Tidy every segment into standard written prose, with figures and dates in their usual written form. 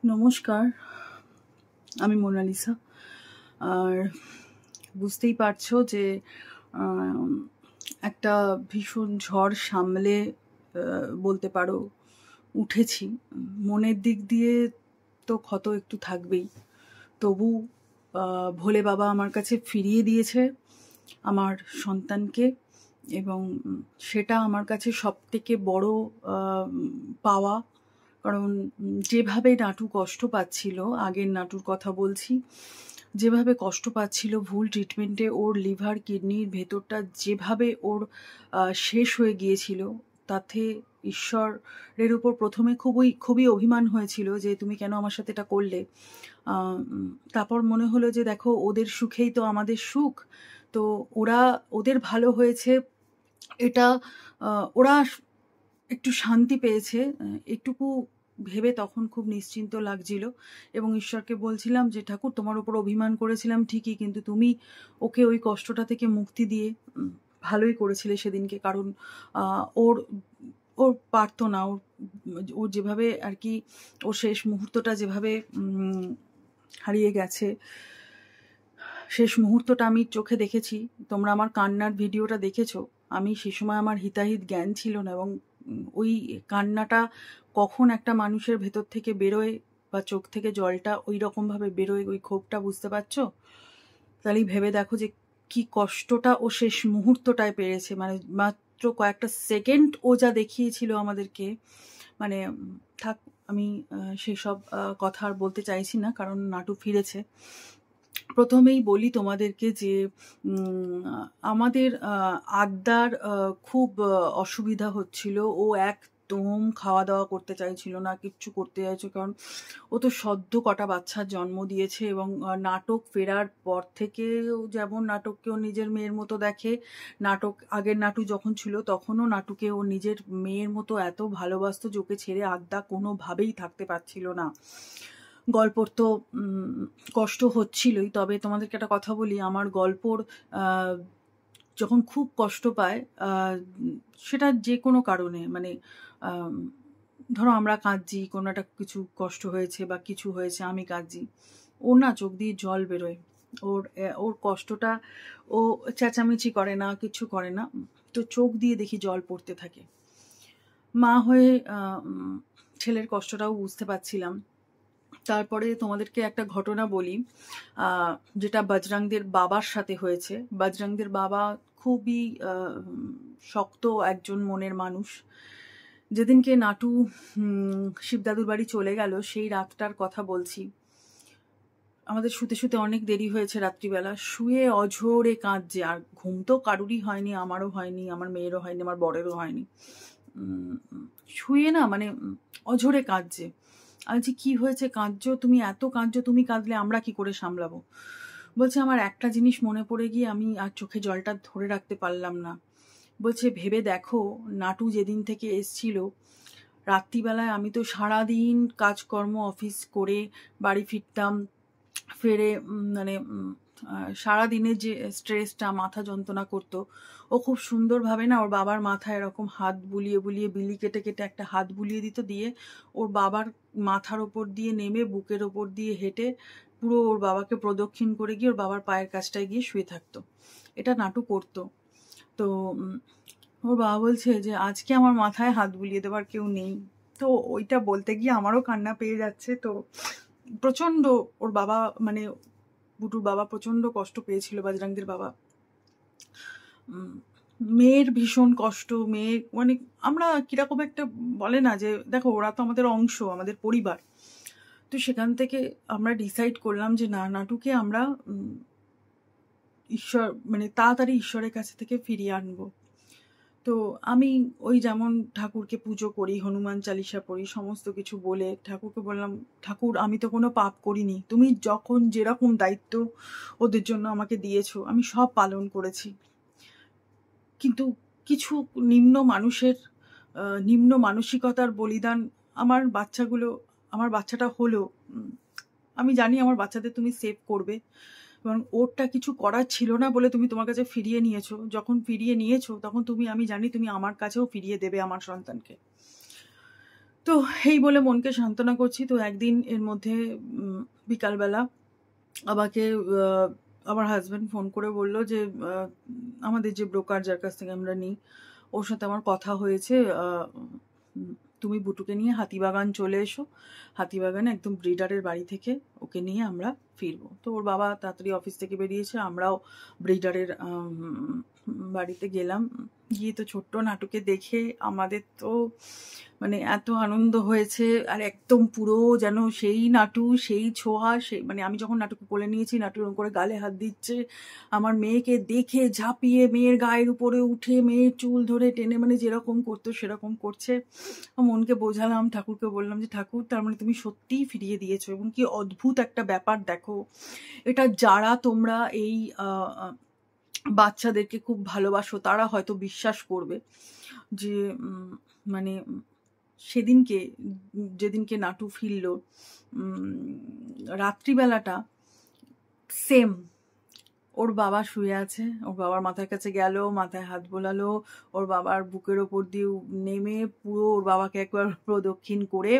নমস্কার, আমি মোনালিসা। আর বুঝতেই পারছো যে একটা ভীষণ ঝড় সামলে বলতে পারো উঠেছি। মনের দিক দিয়ে তো ক্ষত একটু থাকবেই, তবু ভোলে বাবা আমার কাছে ফিরিয়ে দিয়েছে আমার সন্তানকে, এবং সেটা আমার কাছে সবথেকে বড় পাওয়া। কারণ যেভাবে নাটু কষ্ট পাচ্ছিল, আগের নাটুর কথা বলছি, যেভাবে কষ্ট পাচ্ছিল ভুল ট্রিটমেন্টে, ওর লিভার কিডনির ভেতরটা যেভাবে ওর শেষ হয়ে গিয়েছিল, তাতে ঈশ্বরের উপর প্রথমে খুবই অভিমান হয়েছিল যে তুমি কেন আমার সাথে এটা করলে। তারপর মনে হলো যে দেখো, ওদের সুখেই তো আমাদের সুখ, তো ওদের ভালো হয়েছে, এটা ওরা একটু শান্তি পেয়েছে, একটুকু ভেবে তখন খুব নিশ্চিন্ত লাগছিল। এবং ঈশ্বরকে বলছিলাম যে ঠাকুর, তোমার উপর অভিমান করেছিলাম ঠিকই, কিন্তু তুমি ওকে ওই কষ্টটা থেকে মুক্তি দিয়ে ভালোই করেছিলে সেদিনকে। কারণ ওর ওর পারতো না, ওর যেভাবে আর কি, ওর শেষ মুহূর্তটা যেভাবে হারিয়ে গেছে, শেষ মুহূর্তটা আমি চোখে দেখেছি। তোমরা আমার কান্নার ভিডিওটা দেখেছো। আমি সে সময় আমার হিতাহিত জ্ঞান ছিল না, এবং ওই কান্নাটা কখন একটা মানুষের ভেতর থেকে বেরোয় বা চোখ থেকে জলটা ওই রকমভাবে বেরোয়, ওই ক্ষোভটা বুঝতে পারছো? তাহলেই ভেবে দেখো যে কি কষ্টটা ও শেষ মুহূর্তটায় পেরেছে। মানে মাত্র কয়েকটা সেকেন্ড ও যা দেখিয়েছিল আমাদেরকে, মানে থাক, আমি সেসব কথা আর বলতে চাইছি না, কারণ নাটু ফিরেছে। প্রথমেই বলি তোমাদেরকে যে আমাদের আদ্যার খুব অসুবিধা হচ্ছিল। ও একদম খাওয়া দাওয়া করতে চাইছিল না, কিচ্ছু করতে চাইছে, কারণ ও তো সদ্য কটা বাচ্চার জন্ম দিয়েছে। এবং নাটক ফেরার পর থেকে যেমন নাটককে ও নিজের মেয়ের মতো দেখে, আগের নাটু যখন ছিল তখনও নাটুকে ও নিজের মেয়ের মতো এত ভালোবাসতো, ওকে ছেড়ে আদ্যা কোনোভাবেই থাকতে পারছিল না। গল্পর তো কষ্ট হচ্ছিলই, তবে তোমাদেরকে একটা কথা বলি, আমার গল্পর যখন খুব কষ্ট পায়, সেটা যে কোনো কারণে, মানে ধরো আমরা কাঁদছি, কোনো একটা কিছু কষ্ট হয়েছে বা কিছু হয়েছে, আমি কাঁদছি, ওর না চোখ দিয়ে জল বেরোয়। ওর কষ্টটা ও চেঁচামেচি করে না, কিছু করে না, তো চোখ দিয়ে দেখি জল পড়তে থাকে। মা হয়ে ছেলের কষ্টটাও বুঝতে পারছিলাম। তারপরে তোমাদেরকে একটা ঘটনা বলি, যেটা বজরংদের বাবার সাথে হয়েছে। বজরংদের বাবা খুবই শক্ত একজন মনের মানুষ। যেদিনকে নাটু শিবদাদুর বাড়ি চলে গেল, সেই রাতটার কথা বলছি। আমাদের শুতে শুতে অনেক দেরি হয়েছে, রাত্রিবেলা শুয়ে অঝোরে কাঁদছে। আর ঘুম তো কারুরই হয়নি, আমারও হয়নি, আমার মেয়েরও হয়নি, আমার বরেরও হয়নি। শুয়ে না, মানে অঝোরে কাঁদছে। বলছি কি হয়েছে, কাঁদছো তুমি, এত কাঁদছো, তুমি কাঁদলে আমরা কি করে সামলাবো? বলছে আমার একটা জিনিস মনে পড়ে গিয়ে আমি আর চোখে জলটা ধরে রাখতে পারলাম না। বলছে ভেবে দেখো, নাটু যেদিন থেকে এসছিল, রাত্রিবেলায় আমি তো সারাদিন কাজকর্ম অফিস করে বাড়ি ফিরতাম, ফেরে মানে সারাদিনের যে স্ট্রেসটা, মাথা যন্ত্রণা করতো, ও খুব সুন্দরভাবে না ওর বাবার মাথায় এরকম হাত বুলিয়ে বুলিয়ে, বিলি কেটে কেটে একটা হাত বুলিয়ে দিত, দিয়ে ওর বাবার মাথার ওপর দিয়ে নেমে বুকের ওপর দিয়ে হেঁটে পুরো ওর বাবাকে প্রদক্ষিণ করে গিয়ে ওর বাবার পায়ের কাছটায় গিয়ে শুয়ে থাকতো। এটা নাটু করতো। তো ওর বাবা বলছে যে আজকে আমার মাথায় হাত বুলিয়ে দেওয়ার কেউ নেই। তো ওইটা বলতে গিয়ে আমারও কান্না পেয়ে যাচ্ছে। তো প্রচণ্ড ওর বাবা, মানে বুটুর বাবা প্রচণ্ড কষ্ট পেয়েছিল, বজরংদের বাবা। মেয়ের ভীষণ কষ্ট, মেয়ে মানে আমরা কিরকম একটা বলে না যে দেখো, ওরা তো আমাদের অংশ, আমাদের পরিবার। তো সেখান থেকে আমরা ডিসাইড করলাম যে না, নাটুকে আমরা ঈশ্বর, মানে তাড়াতাড়ি ঈশ্বরের কাছে থেকে ফিরিয়ে আনবো। তো আমি ওই যেমন ঠাকুরকে পুজো করি, হনুমান চালিসা পড়ি, সমস্ত কিছু বলে ঠাকুরকে বললাম, ঠাকুর আমি তো কোনো পাপ করিনি, তুমি যখন যেরকম দায়িত্ব ওদের জন্য আমাকে দিয়েছো আমি সব পালন করেছি, কিন্তু কিছু নিম্ন মানুষের নিম্ন মানসিকতার বলিদান আমার বাচ্চাটা হলো। আমি জানি আমার বাচ্চাদের তুমি সেভ করবে, এবং ওরটা কিছু করার ছিল না বলে তুমি তোমার কাছে ফিরিয়ে নিয়েছো। যখন ফিরিয়ে নিয়েছো তখন আমি জানি তুমি আমার কাছেও ফিরিয়ে দেবে আমার সন্তানকে। তো এই বলে মনকে সান্ত্বনা করছি। তো একদিন এর মধ্যে বিকালবেলা আমাকে আমার হাজব্যান্ড ফোন করে বলল যে আমাদের যে ব্রোকার যার কাছ থেকে আমরা নিই, ওর সাথে আমার কথা হয়েছে, তুমি বুটুকে নিয়ে হাতিবাগান চলে এসো, হাতিবাগানে একদম ব্রিডারের বাড়ি থেকে ওকে নিয়ে আমরা ফিরবো। তো ওর বাবা তাড়াতাড়ি অফিস থেকে বেরিয়েছে, আমরাও ব্রিডারের বাড়িতে গেলাম। গিয়ে তো ছোট্ট নাটুকে দেখে আমাদের তো মানে এত আনন্দ হয়েছে, আর একদম পুরো যেন সেই নাটু, সেই ছোঁয়া, সেই মানে আমি যখন নাটুকে কোলে নিয়েছি, নাটু এরকম করে গালে হাত দিচ্ছে, আমার মেয়েকে দেখে ঝাঁপিয়ে মেয়ের গায়ের উপরে উঠে মেয়ের চুল ধরে টেনে মানে যেরকম করতো সেরকম করছে। মনকে বোঝালাম, ঠাকুরকে বললাম যে ঠাকুর তার মানে তুমি সত্যিই ফিরিয়ে দিয়েছো, এবং কি অদ্ভুত একটা ব্যাপার দেখো, এটা যারা তোমরা এই বাচ্চাদেরকে খুব ভালোবাসো তারা হয়তো বিশ্বাস করবে যে মানে সেদিনকে যেদিনকে নাটু ফিরল রাত্রিবেলাটা সেম ওর বাবা শুয়ে আছে, ওর বাবার মাথার কাছে গেল, মাথায় হাত বোলালো, ওর বাবার বুকের ওপর দিয়ে নেমে পুরো ওর বাবাকে একবার প্রদক্ষিণ করে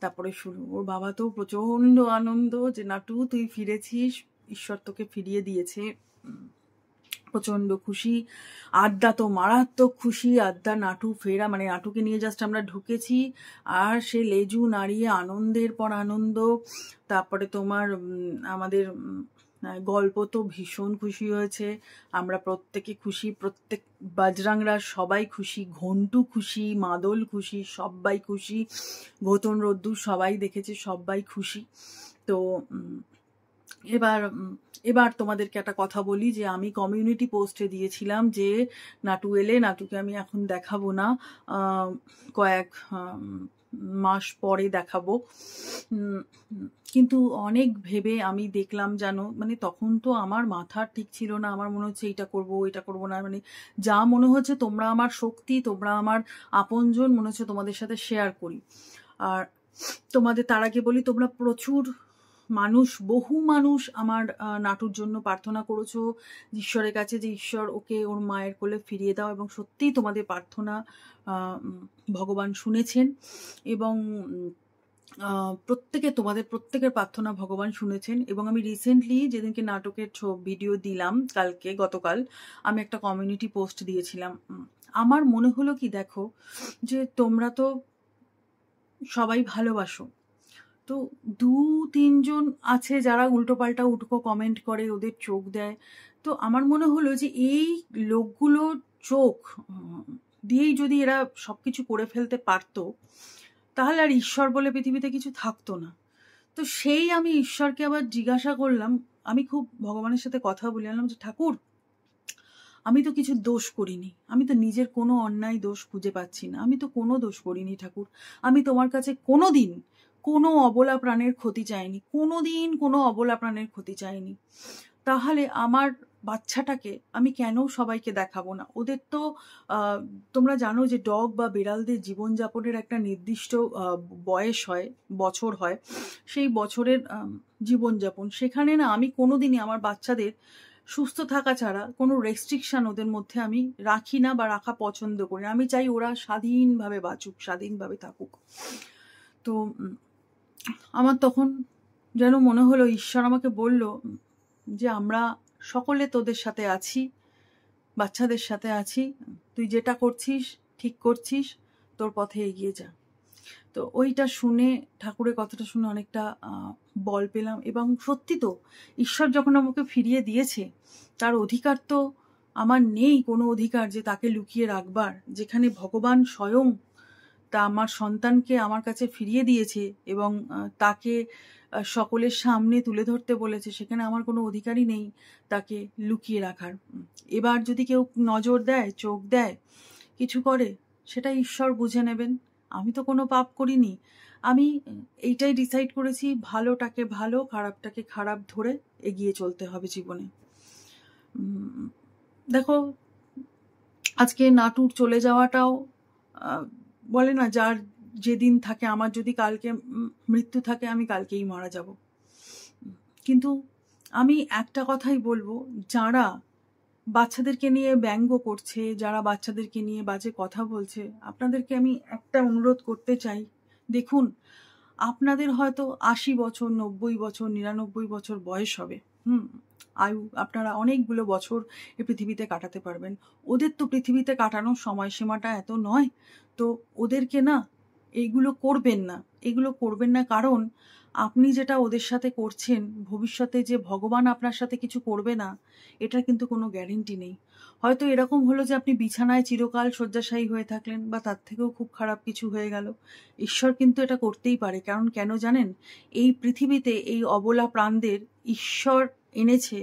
তারপরে শুরু। ওর বাবা তো প্রচণ্ড আনন্দ যে নাটু তুই ফিরেছিস, ঈশ্বর তোকে ফিরিয়ে দিয়েছে, প্রচণ্ড খুশি। আড্ডা তো মারাত্মক খুশি, আড্ডা নাটু ফেরা মানে নাটুকে নিয়ে জাস্ট আমরা ঢুকেছি আর সে লেজু নাড়িয়ে আনন্দের পর আনন্দ। তারপরে তোমার আমাদের গল্প তো ভীষণ খুশি হয়েছে, আমরা প্রত্যেকে খুশি, প্রত্যেক বাজরাংরা সবাই খুশি, ঘন্টু খুশি, মাদল খুশি, সবাই খুশি, ঘোতন রোদ্দুর সবাই দেখেছে, সবাই খুশি। তো এবার তোমাদেরকে একটা কথা বলি যে আমি কমিউনিটি পোস্টে দিয়েছিলাম যে নাটু এলে নাটুকে আমি এখন দেখাবো না, কয়েক মাস পরে দেখাবো। কিন্তু অনেক ভেবে আমি দেখলাম জানো, মানে তখন তো আমার মাথা ঠিক ছিল না, আমার মনে হচ্ছে এটা করবো এটা করবো না, মানে যা মনে হচ্ছে তোমরা আমার শক্তি, তোমরা আমার আপনজন, মনে হচ্ছে তোমাদের সাথে শেয়ার করি। আর তোমাদের তার আগে বলি, তোমরা প্রচুর মানুষ, বহু মানুষ আমার নাটুর জন্য প্রার্থনা করেছো ঈশ্বরের কাছে যে ঈশ্বর ওকে ওর মায়ের কোলে ফিরিয়ে দাও, এবং সত্যিই তোমাদের প্রার্থনা ভগবান শুনেছেন, এবং তোমাদের প্রত্যেকের প্রার্থনা ভগবান শুনেছেন। এবং আমি রিসেন্টলি যেদিনকে নাটকের ভিডিও দিলাম গতকাল আমি একটা কমিউনিটি পোস্ট দিয়েছিলাম। আমার মনে হলো কি দেখো যে তোমরা তো সবাই ভালোবাসো, তো 2-3 জন আছে যারা উল্টোপাল্টা উটকো কমেন্ট করে, ওদের চোখ দেয়। তো আমার মনে হলো যে এই লোকগুলোর চোখ দিয়েই যদি এরা সবকিছু করে ফেলতে পারতো তাহলে আর ঈশ্বর বলে পৃথিবীতে কিছু থাকতো না। তো সেই আমি ঈশ্বরকে আবার জিজ্ঞাসা করলাম, আমি খুব ভগবানের সাথে কথা বললাম যে ঠাকুর আমি তো কিছু দোষ করিনি, আমি তো নিজের কোনো অন্যায় দোষ খুঁজে পাচ্ছি না, আমি তো কোনো দোষ করিনি ঠাকুর, আমি তোমার কাছে কোনো দিন কোনো অবলা প্রাণের ক্ষতি চাইনি, কোনো দিন কোনো অবলা প্রাণের ক্ষতি চাইনি, তাহলে আমার বাচ্চাটাকে আমি কেন সবাইকে দেখাবো না? ওদের তো তোমরা জানো যে ডগ বা বিড়ালদের জীবনযাপনের একটা নির্দিষ্ট বয়স হয়, বছর হয়, সেই বছরের জীবনযাপন, সেখানে না আমি কোনোদিনই আমার বাচ্চাদের সুস্থ থাকা ছাড়া কোনো রেস্ট্রিকশন ওদের মধ্যে আমি রাখি না বা রাখা পছন্দ করি না। আমি চাই ওরা স্বাধীনভাবে বাঁচুক, স্বাধীনভাবে থাকুক। তো আমার তখন যেন মনে হলো ঈশ্বর আমাকে বলল যে আমরা সকলে তোদের সাথে আছি, বাচ্চাদের সাথে আছি, তুই যেটা করছিস ঠিক করছিস, তোর পথে এগিয়ে যা। তো ওইটা শুনে, ঠাকুরের কথাটা শুনে অনেকটা বল পেলাম। এবং সত্যি তো ঈশ্বর যখন আমাকে ফিরিয়ে দিয়েছে তার অধিকার তো আমার নেই, কোনো অধিকার যে তাকে লুকিয়ে রাখবার, যেখানে ভগবান স্বয়ং তা আমার সন্তানকে আমার কাছে ফিরিয়ে দিয়েছে এবং তাকে সকলের সামনে তুলে ধরতে বলেছে, সেখানে আমার কোনো অধিকারই নেই তাকে লুকিয়ে রাখার। এবার যদি কেউ নজর দেয়, চোখ দেয়, কিছু করে, সেটা ঈশ্বর বুঝে নেবেন, আমি তো কোনো পাপ করিনি। আমি এইটাই ডিসাইড করেছি, ভালোটাকে ভালো, খারাপটাকে খারাপ ধরে এগিয়ে চলতে হবে জীবনে। দেখো আজকে নাটুর চলে যাওয়াটাও বলে না যার যেদিন থাকে, আমার যদি কালকে মৃত্যু থাকে আমি কালকেই মারা যাব। কিন্তু আমি একটা কথাই বলবো, যারা বাচ্চাদেরকে নিয়ে ব্যঙ্গ করছে, যারা বাচ্চাদেরকে নিয়ে বাজে কথা বলছে, আপনাদেরকে আমি একটা অনুরোধ করতে চাই, দেখুন, আপনাদের হয়তো 80 বছর, 90 বছর, 99 বছর বয়স হবে, আয়ু, আপনারা অনেকগুলো বছর এই পৃথিবীতে কাটাতে পারবেন। ওদের তো পৃথিবীতে কাটানোর সময়সীমাটা এত নয়। তো ওদেরকে না এইগুলো করবেন না, এগুলো করবেন না, কারণ আপনি যেটা ওদের সাথে করছেন, ভবিষ্যতে যে ভগবান আপনার সাথে কিছু করবে না, এটার কিন্তু কোনো গ্যারেন্টি নেই। হয়তো এরকম হলো যে আপনি বিছানায় চিরকাল শয্যাশায়ী হয়ে থাকলেন, বা তার থেকেও খুব খারাপ কিছু হয়ে গেল। ঈশ্বর কিন্তু এটা করতেই পারে, কারণ কেন জানেন, এই পৃথিবীতে এই অবলা প্রাণদের ঈশ্বর এনেছে,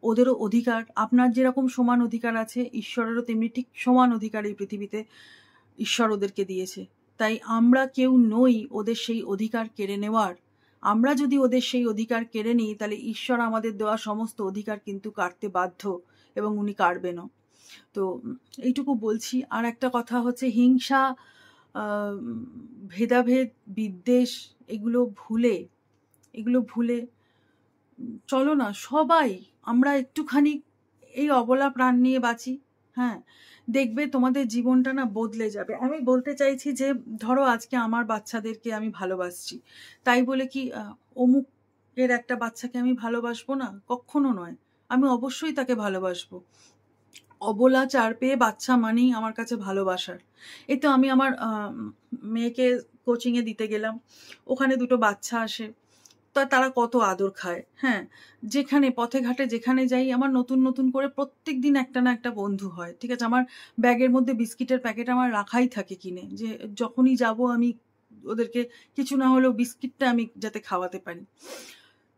ওদেরও অধিকার, আপনার যেরকম সমান অধিকার আছে, ঈশ্বরেরও তেমনি ঠিক সমান অধিকার এই পৃথিবীতে ঈশ্বর ওদেরকে দিয়েছে। তাই আমরা কেউ নই ওদের সেই অধিকার কেড়ে নেওয়ার। আমরা যদি ওদের সেই অধিকার কেড়ে নিই, তাহলে ঈশ্বর আমাদের দেওয়া সমস্ত অধিকার কিন্তু কাটতে বাধ্য, এবং উনি কাটবেনও। তো এইটুকু বলছি। আর একটা কথা হচ্ছে, হিংসা, ভেদাভেদ, বিদ্বেষ, এগুলো ভুলে চলো না সবাই আমরা একটুখানি এই অবলা প্রাণ নিয়ে বাঁচি। হ্যাঁ, দেখবে তোমাদের জীবনটা না বদলে যাবে। আমি বলতে চাইছি যে, ধরো আজকে আমার বাচ্চাদেরকে আমি ভালোবাসছি, তাই বলে কি অমুকের একটা বাচ্চাকে আমি ভালোবাসবো না? কখনো নয়। আমি অবশ্যই তাকে ভালোবাসবো। অবলা চার পেয়ে বাচ্চা মানেই আমার কাছে ভালোবাসার। এই তো আমি আমার মেয়েকে কোচিংয়ে দিতে গেলাম, ওখানে দুটো বাচ্চা আসে, তারা কত আদর খায়। হ্যাঁ, যেখানে পথে ঘাটে যেখানে যাই, আমার নতুন নতুন করে প্রত্যেক দিন একটা না একটা বন্ধু হয়। ঠিক আছে, আমার ব্যাগের মধ্যে বিস্কিটের প্যাকেট আমার রাখাই থাকে কিনে, যে যখনই যাব আমি ওদেরকে কিছু না হলেও বিস্কিটটা আমি যাতে খাওয়াতে পারি।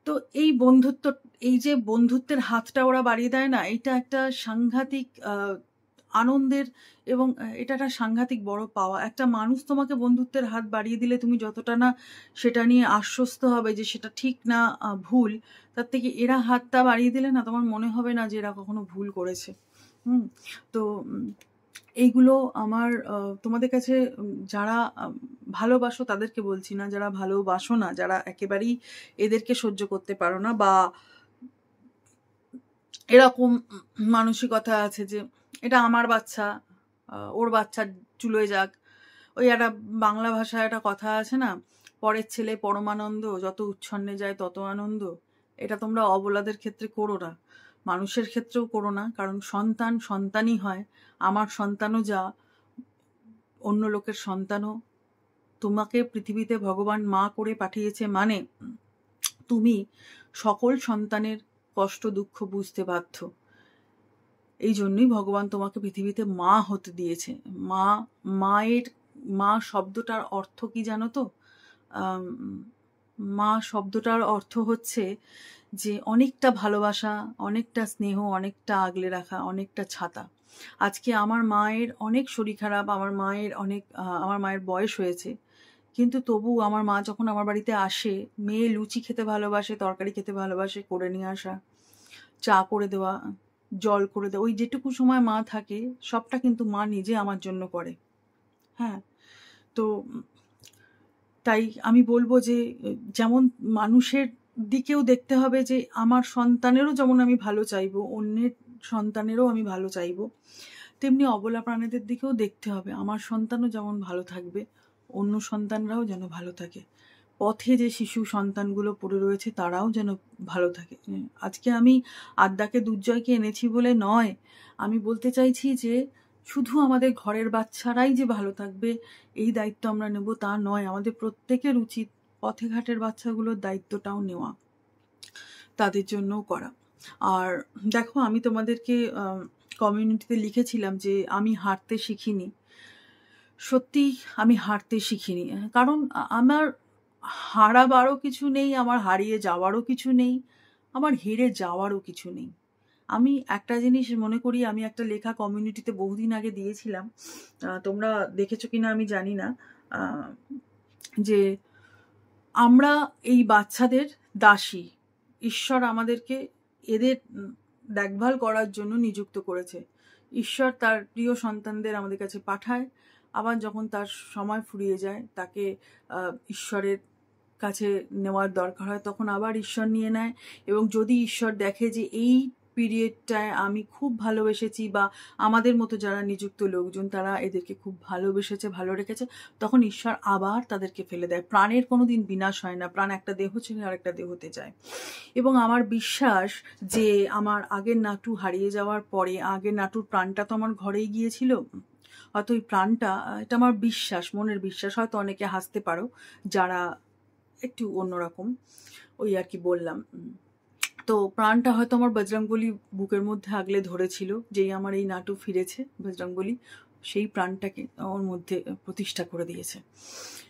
তো এই বন্ধুত্ব, এই যে বন্ধুত্বের হাতটা ওরা বাড়িয়ে দেয় না, এটা একটা সাংঘাতিক আনন্দের, এবং এটা একটা সাংঘাতিক বড় পাওয়া। একটা মানুষ তোমাকে বন্ধুত্বের হাত বাড়িয়ে দিলে তুমি যতটা না সেটা নিয়ে আশ্বস্ত হবে যে সেটা ঠিক না ভুল, তার থেকে এরা হাতটা বাড়িয়ে দিলে না তোমার মনে হবে না যে এরা কখনো ভুল করেছে। তো এইগুলো আমার তোমাদের কাছে, যারা ভালোবাসো তাদেরকে বলছি না, যারা ভালোবাসো না, যারা একেবারেই এদেরকে সহ্য করতে পারো না, বা এরকম মানসিকতা আছে যে এটা আমার বাচ্চা, ওর বাচ্চা চুলোয় যাক। ওই একটা বাংলা ভাষায় একটা কথা আছে না, পরের ছেলে পরমানন্দ, যত উচ্ছন্নে যায় তত আনন্দ। এটা তোমরা অবলাদের ক্ষেত্রে করো না, মানুষের ক্ষেত্রেও করো না, কারণ সন্তান সন্তানই হয়। আমার সন্তানও যা, অন্য লোকের সন্তানও। তোমাকে পৃথিবীতে ভগবান মা করে পাঠিয়েছে, মানে তুমি সকল সন্তানের কষ্ট দুঃখ বুঝতে বাধ্য। এই জন্যই ভগবান তোমাকে পৃথিবীতে মা হতে দিয়েছে। মা শব্দটার অর্থ কি জানো তো? মা শব্দটার অর্থ হচ্ছে যে অনেকটা ভালোবাসা, অনেকটা স্নেহ, অনেকটা আগলে রাখা, অনেকটা ছাতা। আজকে আমার মায়ের অনেক শরীর খারাপ, আমার মায়ের বয়স হয়েছে, কিন্তু তবু আমার মা যখন আমার বাড়িতে আসে, মেয়ে লুচি খেতে ভালোবাসে, তরকারি খেতে ভালোবাসে, করে নিয়ে আসা, চা করে দেওয়া, জল করে দেওয়া, ওই যেটুকু সময় মা থাকে সবটা কিন্তু মা নিজে আমার জন্য করে। হ্যাঁ, তো তাই আমি বলবো যে যেমন মানুষের দিকেও দেখতে হবে যে আমার সন্তানেরও যেমন আমি ভালো চাইবো, অন্যের সন্তানেরও আমি ভালো চাইবো, তেমনি অবলা প্রাণীদের দিকেও দেখতে হবে আমার সন্তানও যেমন ভালো থাকবে, অন্য সন্তানরাও যেন ভালো থাকে। পথে যে শিশু সন্তানগুলো পড়ে রয়েছে তারাও যেন ভালো থাকে। আজকে আমি আদ্যাকে দুর্জয়কে এনেছি বলে নয়, আমি বলতে চাইছি যে শুধু আমাদের ঘরের বাচ্চারাই যে ভালো থাকবে এই দায়িত্ব আমরা নেব তা নয়, আমাদের প্রত্যেকের উচিত পথে ঘাটের বাচ্চাগুলোর দায়িত্বটাও নেওয়া, তাদের জন্যও করা। আর দেখো, আমি তোমাদেরকে কমিউনিটিতে লিখেছিলাম যে আমি হারতে শিখিনি। সত্যি আমি হারতে শিখিনি, কারণ আমার হারাবারও কিছু নেই, আমার হারিয়ে যাওয়ারও কিছু নেই, আমার হেরে যাওয়ারও কিছু নেই। আমি একটা জিনিস মনে করি, আমি একটা লেখা কমিউনিটিতে বহুদিন আগে দিয়েছিলাম, তোমরা দেখেছো কিনা আমি জানি না, যে আমরা এই বাচ্চাদের দাসী, ঈশ্বর আমাদেরকে এদের দেখভাল করার জন্য নিযুক্ত করেছে। ঈশ্বর তার প্রিয় সন্তানদের আমাদের কাছে পাঠায়, আবার যখন তার সময় ফুরিয়ে যায়, তাকে ঈশ্বরের কাছে নেওয়ার দরকার হয়, তখন আবার ঈশ্বর নিয়ে নেয়। এবং যদি ঈশ্বর দেখে যে এই পিরিয়ডটায় আমি খুব ভালোবেসেছি বা আমাদের মতো যারা নিযুক্ত লোকজন তারা এদেরকে খুব ভালোবেসেছে, ভালো রেখেছে, তখন ঈশ্বর আবার তাদেরকে ফেলে দেয়। প্রাণের কোনো দিন বিনাশ হয় না, প্রাণ একটা দেহ ছেড়ে আরেকটা দেহতে যায়। এবং আমার বিশ্বাস যে আমার আগের নাটু হারিয়ে যাওয়ার পরে, আগের নাটুর প্রাণটা তো আমার ঘরেই গিয়েছিল, হয়তো ওই প্রাণটা, এটা আমার বিশ্বাস, মনের বিশ্বাস, হয়তো অনেকে হাসতে পারো যারা একটু অন্যরকম, ওই আর কি বললাম। তো প্রাণটা হয়তো আমার বজরংবলী বুকের মধ্যে আগলে ধরেছিল, যেই আমার এই নাটু ফিরেছে বজরংবলী সেই প্রাণটাকে ওর মধ্যে প্রতিষ্ঠা করে দিয়েছে।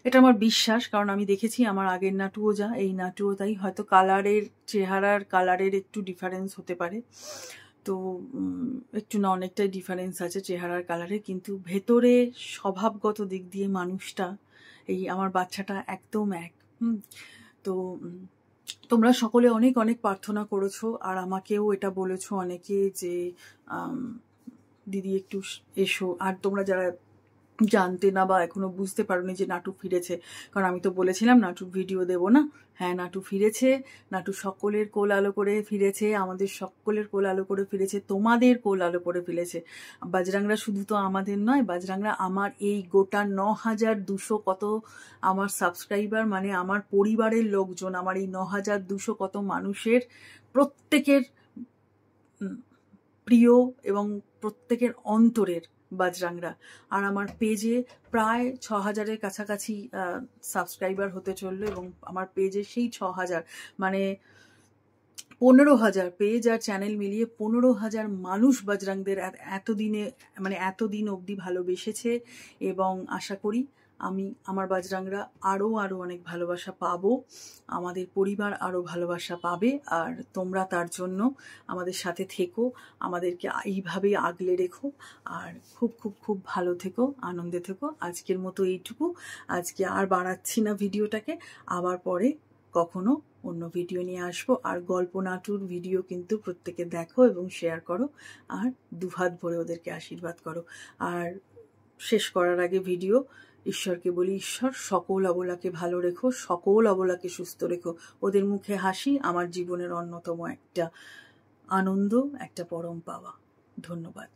এটা আমার বিশ্বাস, কারণ আমি দেখেছি আমার আগের নাটুও যা, এই নাটুও তাই। হয়তো কালারের, চেহারার কালারের একটু ডিফারেন্স হতে পারে, তো একটু না অনেকটাই ডিফারেন্স আছে চেহারার কালারে, কিন্তু ভেতরে স্বভাবগত দিক দিয়ে মানুষটা, এই আমার বাচ্চাটা একদম এক। তো তোমরা সকলে অনেক অনেক প্রার্থনা করেছো, আর আমাকেও এটা বলেছো অনেকে যে দিদি একটু এসো। আর তোমরা যারা জানতে না বা এখনো বুঝতে পারোনি যে নাটু ফিরেছে, কারণ আমি তো বলেছিলাম নাটুর ভিডিও দেবো না, হ্যাঁ নাটু ফিরেছে, নাটু সকলের কোল আলো করে ফিরেছে, আমাদের সকলের কোল আলো করে ফিরেছে, তোমাদের কোল আলো করে ফিরেছে। বাজরাংরা শুধু তো আমাদের নয়, বাজরাংরা আমার এই গোটা 9200 কত আমার সাবস্ক্রাইবার, মানে আমার পরিবারের লোকজন, আমার এই 9200 কত মানুষের প্রত্যেকের প্রিয় এবং প্রত্যেকের অন্তরের বাজরাংরা। আর আমার পেজে প্রায় 6000-এর কাছাকাছি সাবস্ক্রাইবার হতে চললো, এবং আমার পেজে সেই 6000 মানে 15000 পেজ আর চ্যানেল মিলিয়ে 15000 মানুষ বজরংদের এতদিনে, মানে এতদিন অবধি ভালোবেসেছে। এবং আশা করি আমি, আমার বজরংরা আরও অনেক ভালোবাসা পাবো, আমাদের পরিবার আরও ভালোবাসা পাবে। আর তোমরা তার জন্য আমাদের সাথে থেকো, আমাদেরকে এইভাবেই আগলে রেখো, আর খুব খুব খুব ভালো থেকো, আনন্দে থেকো। আজকের মতো এইটুকু, আজকে আর বাড়াচ্ছি না ভিডিওটাকে, আবার পরে কখনো অন্য ভিডিও নিয়ে আসবো। আর গল্প নাটুর ভিডিও কিন্তু প্রত্যেকে দেখো এবং শেয়ার করো, আর দুহাত ভরে ওদেরকে আশীর্বাদ করো। আর শেষ করার আগে ভিডিও, ঈশ্বরকে বলি, ঈশ্বর সকল অবলাকে ভালো রেখো, সকল অবলাকে সুস্থ রেখো, ওদের মুখে হাসি আমার জীবনের অন্যতম একটা আনন্দ, একটা পরম পাওয়া। ধন্যবাদ।